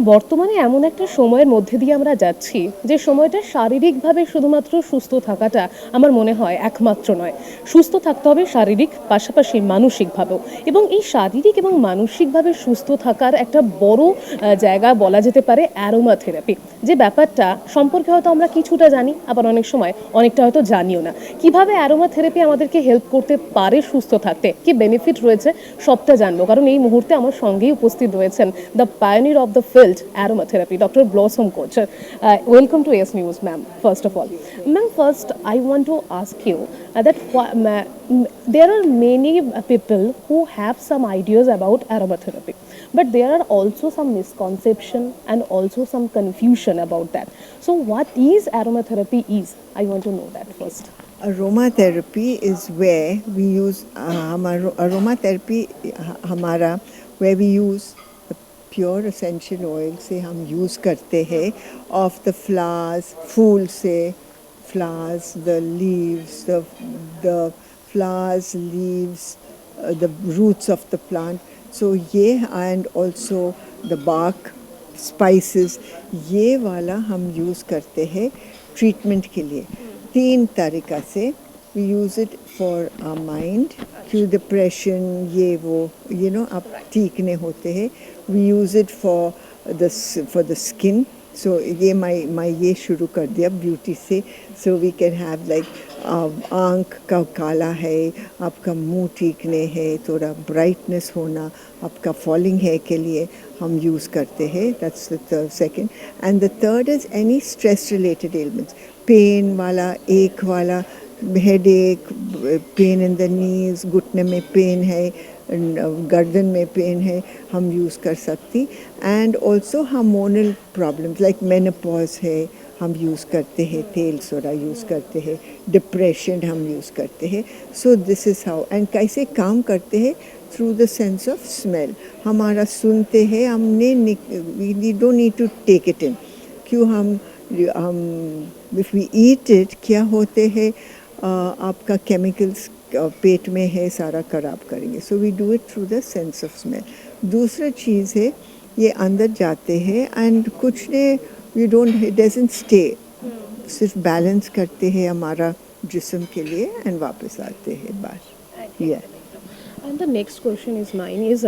বর্তমানে এমন একটা সময়ের মধ্যে দিয়ে আমরা যাচ্ছি যে সময়টা শারীরিকভাবে শুধুমাত্র সুস্থ থাকাটা আমার মনে হয় একমাত্র নয়। সুস্থ থাকতে হবে শারীরিক পাশাপাশি মানসিকভাবেও, এবং এই শারীরিক এবং মানসিকভাবে সুস্থ থাকার একটা বড় জায়গা বলা যেতে পারে অ্যারোমা থেরাপি। যে ব্যাপারটা সম্পর্কে হয়তো আমরা কিছুটা জানি, আবার অনেক সময় অনেকটা হয়তো জানিও না। কিভাবে অ্যারোমা থেরাপি আমাদেরকে হেল্প করতে পারে সুস্থ থাকতে, কি বেনিফিট রয়েছে, সবটা জানবো। কারণ এই মুহূর্তে আমার সঙ্গেই উপস্থিত রয়েছেন the pioneer of the field aromatherapy, Dr. Blossom Kochhar. Welcome to AS News, ma'am, first of all. Ma'am, first I want to ask you there are many people who have some ideas about aromatherapy, but there are also some misconception and also some confusion about that. So what is aromatherapy is? I want to know that first. Aromatherapy is where we use aromatherapy हमारा where we use the pure essential oil से हम use करते हैं of the flowers, फूल से flowers, the leaves, the flowers, leaves, the roots of the plant. So ये and also the bark, spices, ये वाला हम use करते हैं treatment के लिए. तीन तरीका से we use it for our mind क्यों डिप्रेशन ये वो आप ठीक नहीं होते हैं. We use it for the skin. So ये मैं ये शुरू कर दिया ब्यूटी से. So we can have like आँख का काला है, आपका मुंह ठीक नहीं है, थोड़ा ब्राइटनेस होना, आपका फॉलिंग हेयर के लिए हम यूज़ करते हैं. That's the second. And the third is any stress related elements, pain वाला, एक वाला, हेड एक, पेन इन द नीज, घुटने में पेन है, गर्दन में पेन है, हम यूज़ कर सकती. And also hormonal problems like menopause है, हम यूज़ करते हैं. तेल सोडा यूज़ करते हैं. डिप्रेशन हम यूज़ करते हैं. So this is how. And कैसे काम करते हैं? Through the sense of smell. हमारा सुनते हैं, हमने we don't need to take it in. क्यों हम इफ़ वी ईट इट क्या होते हैं, आपका केमिकल्स पेट में है सारा ख़राब करेंगे. So we do it through the sense of smell. दूसरा चीज़ है ये अंदर जाते हैं एंड कुछ ने we don't it doesn't stay, सिर्फ बैलेंस करते हैं हमारा जिस्म के लिए एंड वापस आते हैं बाहर. या And the next question is mine is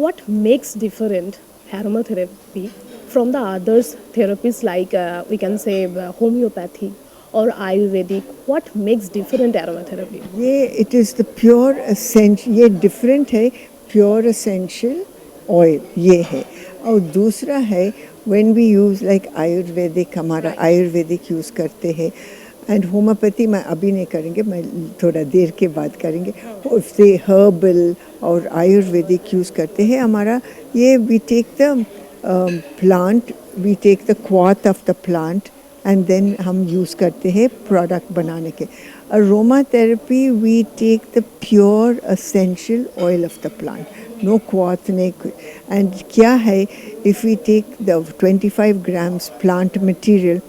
what makes different aromatherapy from the others therapies like we can say homeopathy or Ayurvedic? What makes different aromatherapy? ये it is the pure essential. ये different है. Pure essential oil ये है. और दूसरा है when we use like Ayurvedic, हमारा Ayurvedic use करते हैं. एंड होम्योपैथी मैं अभी नहीं करेंगे, मैं थोड़ा देर के बाद करेंगे. उससे हर्बल और आयुर्वेदिक यूज़ करते हैं. हमारा ये we take the plant, we take the क्वाथ of the plant and then हम यूज़ करते हैं प्रोडक्ट बनाने के. Aroma therapy we take the pure essential oil of the plant, no क्वाथ ने. एंड क्या है, if we take the 25 grams plant material,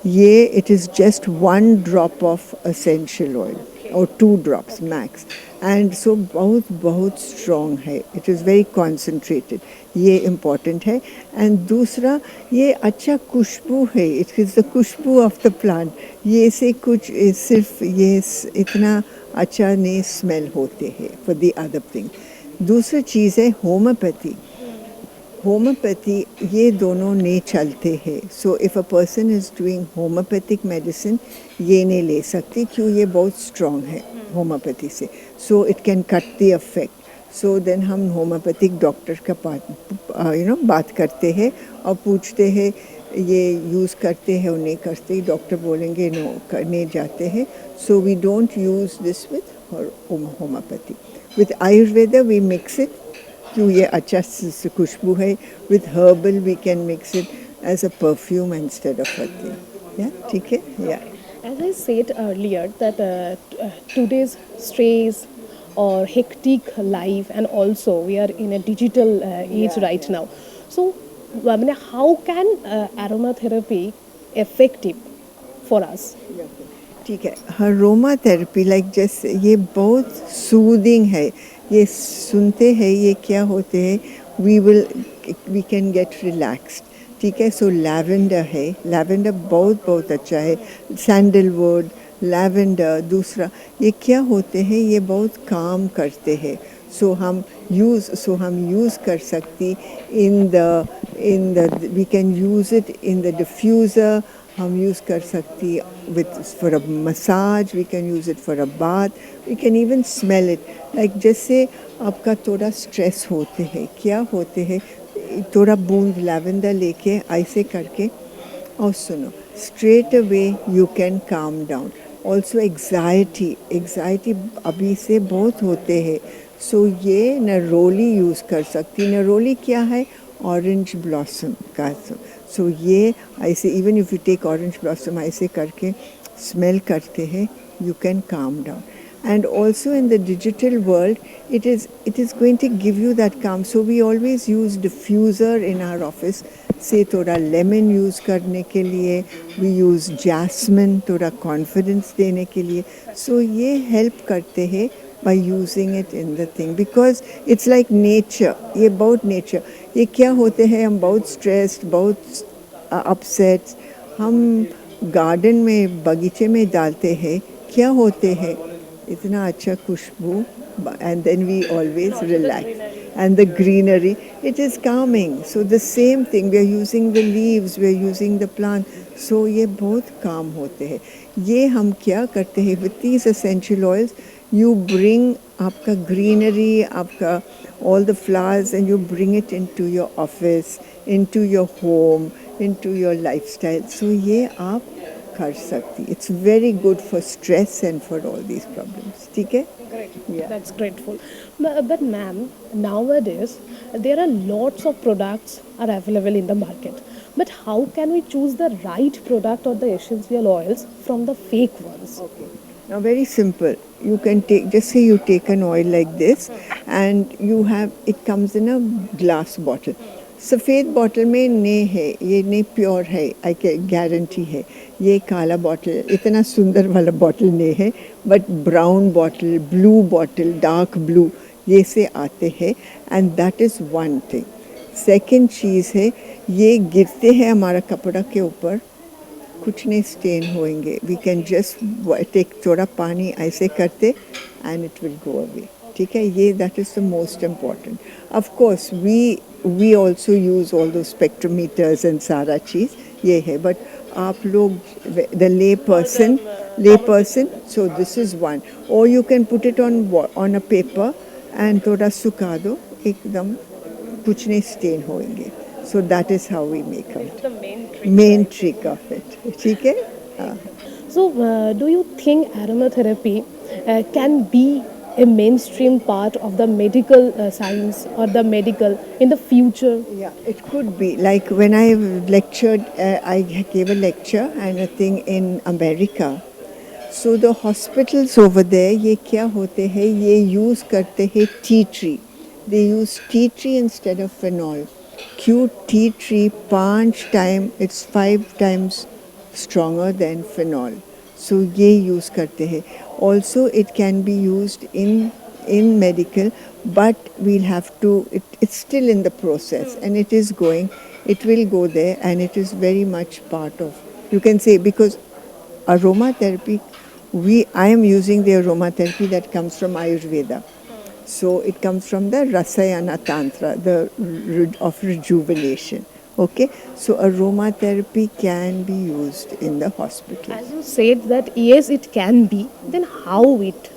ये it is just 1 drop of essential oil और 2 drops मैक्स. एंड सो बहुत बहुत strong है. It is very concentrated. ये इम्पॉर्टेंट है. एंड दूसरा ये अच्छा खुशबू है. इट इज़ द खुशबू ऑफ द प्लांट. ये से कुछ सिर्फ ये इतना अच्छा नहीं स्मेल होते हैं फॉर द अदर थिंग. दूसरा चीज़ है होम्योपैथी. होम्योपैथी ये दोनों नहीं चलते हैं. So if a person is doing homeopathic medicine ये नहीं ले सकती क्यों, ये बहुत स्ट्रॉन्ग है होम्योपैथी से. So it can cut the effect. So then हम होम्योपैथिक डॉक्टर का बात करते हैं और पूछते हैं ये यूज़ करते हैं और नहीं करते. डॉक्टर बोलेंगे नो, करने जाते हैं. So we don't use this with homeopathy. With Ayurveda we mix it क्यों ये अच्छा खुशबू है. With herbal we can mix it as a perfume instead of a thing. या ठीक है. या As I said earlier, that today's stress or hectic life, and also we are in a digital age right now. So, how can aromatherapy effective for us? ठीक है. Aroma therapy like जैसे ये बहुत soothing है. ये सुनते हैं ये क्या होते हैं, we can get relaxed. ठीक है, सो लैवेंडर है, लैवेंडर बहुत बहुत अच्छा है, सैंडलवुड, लैवेंडर दूसरा, ये क्या होते हैं, ये बहुत काम करते हैं. सो हम यूज़ कर सकती in the we can use it in the diffuser. हम यूज़ कर सकती with for a massage, we can use it for a bath, we can even smell it. Like जैसे आपका थोड़ा स्ट्रेस होते हैं, क्या होते हैं, थोड़ा बूंद लैवेंडर लेके ऐसे करके और सुनो, straight away you can calm down. Also anxiety अभी से बहुत होते हैं. सो ये नरोली यूज़ कर सकती. नरोली क्या है, ऑरेंज ब्लॉसम का. सो ये ऐसे even if you take orange blossom ऐसे करके स्मेल करते हैं, you can calm down. And also in the digital world, it is going to give you that calm. So we always use diffuser in our office. Say थोड़ा lemon use करने के लिए, we use jasmine थोड़ा confidence देने के लिए. So ये help करते हैं by using it in the thing, because it's like nature. ये बहुत nature. ये क्या होते हैं, हम बहुत stressed, बहुत upset, हम गार्डन में बगीचे में डालते हैं, क्या होते हैं, इतना अच्छा खुशबू, and then we always relax. And the greenery, it is calming. So the same thing, we are using the leaves, we are using the plant. So ये बहुत काम होते हैं. ये हम क्या करते हैं, with these essential oils, you bring आपका greenery, आपका all the flowers, and you bring it into your office, into your home, into your lifestyle. So ये आप कर सकती. It's very good for stress and for all these problems. ठीक है? Great. Yeah. That's grateful. But ma'am, nowadays there are lots of products are available in the market. But how can we choose the right product or the essential oils from the fake ones? Now very simple. You can take, just say you take an oil like this, and you have, it comes in a glass bottle. सफ़ेद bottle में नहीं है, ये नहीं pure है, आई के guarantee है. ये काला बॉटल, इतना सुंदर वाला बॉटल नहीं है, but brown bottle, blue bottle, dark blue, ये से आते हैं. And that is one thing. Second चीज़ है, ये गिरते हैं हमारा कपड़ा के ऊपर, कुछ नहीं स्टेन होएंगे. वी कैन जस्ट टेक थोड़ा पानी ऐसे करते and it will go away. ठीक है, ये that is the most important. Of course we also use all दो स्पेक्ट्रोमीटर्स एंड सारा चीज़ ये है, बट आप लोग the lay person, so this is one. और you can put it on a paper and थोड़ा सुखा दो, एकदम कुछ नहीं स्टेन होएंगे. So that is how we make it. The main trick. Main trick of it. ठीक है? So, do you think aromatherapy can be a mainstream part of the medical science or the medical in the future? Yeah, it could be. Like when I lectured, I gave a lecture and a thing in America. So the hospitals over there, ये क्या होते हैं, ये use करते हैं tea tree. They use tea tree instead of phenol. क्यों tea tree 5 times, it's 5 times stronger than phenol. So ये use करते हैं. Also it can be used in medical, but we'll have to, it's still in the process and it is going, it will go there, and it is very much part of, you can say, because aromatherapy, I am using the aromatherapy that comes from Ayurveda. So it comes from the Rasayana Tantra, of rejuvenation. Okay, so aromatherapy can be used in the hospital. As you said that yes, it can be. Then how it?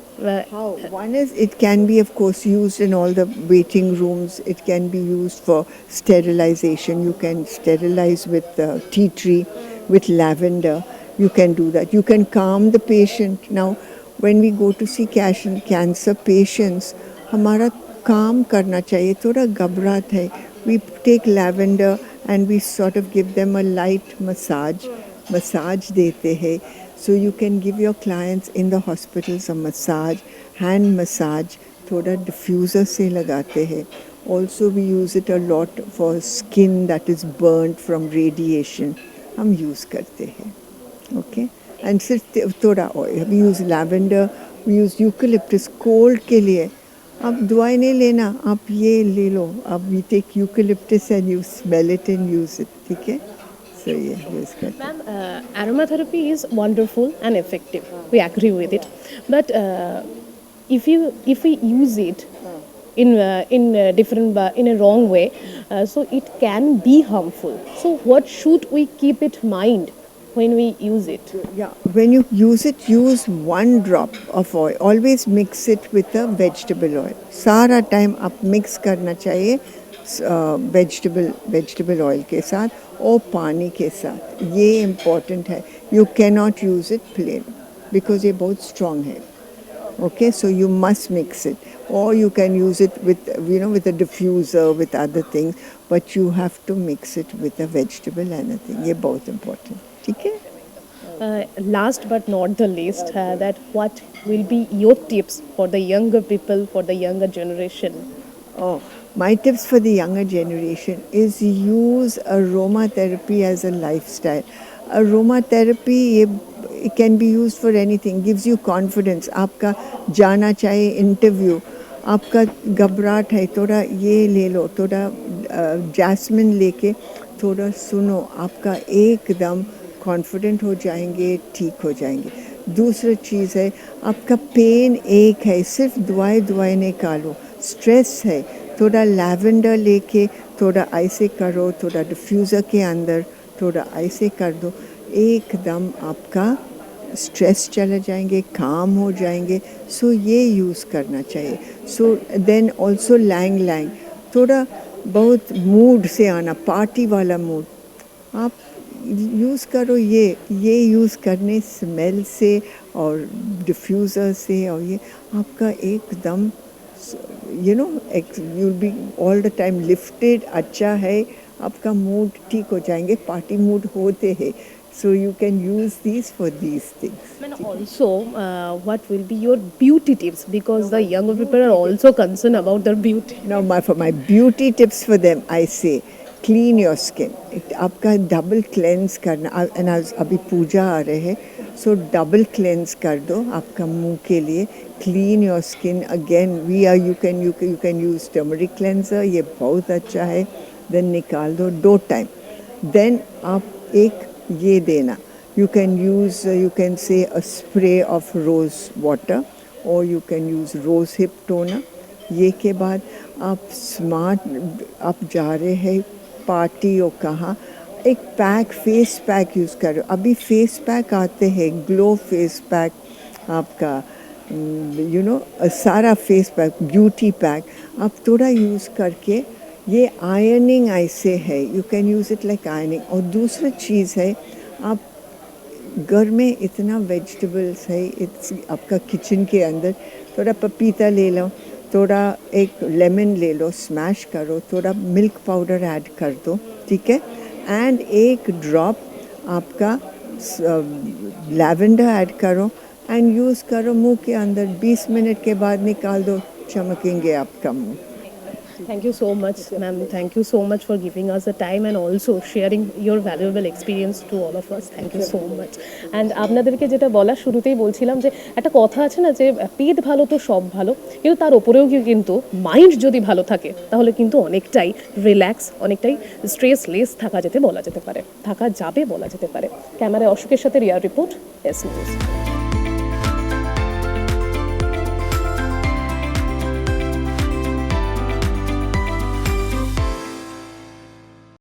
How? One is, it can be, of course, used in all the waiting rooms. It can be used for sterilization. You can sterilize with tea tree, with lavender. You can do that. You can calm the patient. Now, when we go to see cancer patients, हमारा काम करना चाहिए, थोड़ा घबराहट है. We take lavender and we sort of give them a light massage देते हैं. So you can give your clients in the hospitals a massage, hand massage, थोड़ा diffuser से लगाते हैं. Also we use it a lot for skin that is burnt from radiation. हम use करते हैं. Okay? And सिर्फ थोड़ा oil. We use lavender, we use eucalyptus cold के लिए. आप दवाई नहीं लेना, आप ये ले लो, आप we take eucalyptus and you smell it and use it, ठीक है? सो ये यूज करते हैं। Ma'am, aromatherapy is wonderful and effective. We agree with it. But if we use it in different in a wrong way, so it can be harmful. So what should we keep in mind when we use it? Yeah, when you use it, use 1 drop of oil. Always mix it with a vegetable oil. सारा time आप mix करना चाहिए vegetable oil के साथ और पानी के साथ. ये इम्पॉर्टेंट है. You can not use it plain because ये बहुत स्ट्रॉन्ग है. Okay, so you must mix it, or you can use it with with a diffuser with other things, but you have to mix it with a vegetable and a thing. ये बहुत important. ठीक है? Last but not the least, that what will be your tips for the younger people, for the younger generation? Oh, my tips for the younger generation is use aromatherapy as a lifestyle. Aromatherapy it can be used for anything. Gives you confidence. आपका जाना चाहिए interview, आपका घबराहट है, थोड़ा ये ले लो, थोड़ा जैस्मिन लेके थोड़ा सुनो, आपका एकदम कॉन्फिडेंट हो जाएंगे, ठीक हो जाएंगे. दूसरी चीज़ है, आपका पेन एक है, सिर्फ दवाई निकालो. स्ट्रेस है, थोड़ा लैवेंडर लेके थोड़ा ऐसे करो, थोड़ा डिफ्यूज़र के अंदर थोड़ा ऐसे कर दो, एकदम आपका स्ट्रेस चले जाएंगे, काम हो जाएंगे. सो ये यूज़ करना चाहिए. सो देन ऑल्सो लैंग थोड़ा बहुत मूड से आना, पार्टी वाला मूड आप यूज़ करो. ये यूज़ करने स्मेल से और डिफ्यूज़र से, और ये आपका एकदम you'll be all the time lifted. अच्छा है, आपका मूड ठीक हो जाएंगे. पार्टी मूड होते हैं. So you can use these for these things. And also, what will be your beauty tips? Because the younger people are also concerned about their beauty. Now for my beauty tips for them, I say clean your skin. आपका double cleanse करना. अभी पूजा आ रहे हैं, सो double cleanse कर दो आपका मुंह के लिए. Clean your skin. Again you can use turmeric cleanser, ये बहुत अच्छा है. देन निकाल दो 2 टाइम. देन आप एक ये देना, you can say a spray of rose water, or you can use rose hip toner. ये के बाद आप आप जा रहे हैं पार्टी और कहाँ, एक फेस पैक यूज़ करो. अभी फेस पैक आते हैं, ग्लो फेस पैक, आपका सारा फेस पैक, ब्यूटी पैक आप थोड़ा यूज़ करके, ये आयरनिंग ऐसे है, you can use it like ironing. और दूसरी चीज़ है, आप घर में इतना वेजिटेबल्स है, आपका किचन के अंदर थोड़ा पपीता ले लो, थोड़ा एक लेमन ले लो, स्मैश करो, थोड़ा मिल्क पाउडर ऐड कर दो, ठीक है. एंड एक ड्रॉप आपका लैवेंडर ऐड करो एंड यूज़ करो मुंह के अंदर. 20 मिनट के बाद निकाल दो, चमकेंगे आपका मुंह. Thank you so much, ma'am. Thank you so much for giving us the time and also sharing your valuable experience to all of us. Thank you so much. And আপনাদেরকে যেটা বলা শুরুতেই বলছিলাম যে একটা কথা আছে না, যে পেট ভালো তো সব ভালো, কিন্তু তার উপরেও কিন্তু মাইন্ড যদি ভালো থাকে তাহলে কিন্তু অনেকটাই রিল্যাক্স, অনেকটাই স্ট্রেসলেস থাকা যাবে বলা যেতে পারে. ক্যামেরায় অশোকের সাথে রিয়া রিপোর্ট, এস নিউজ.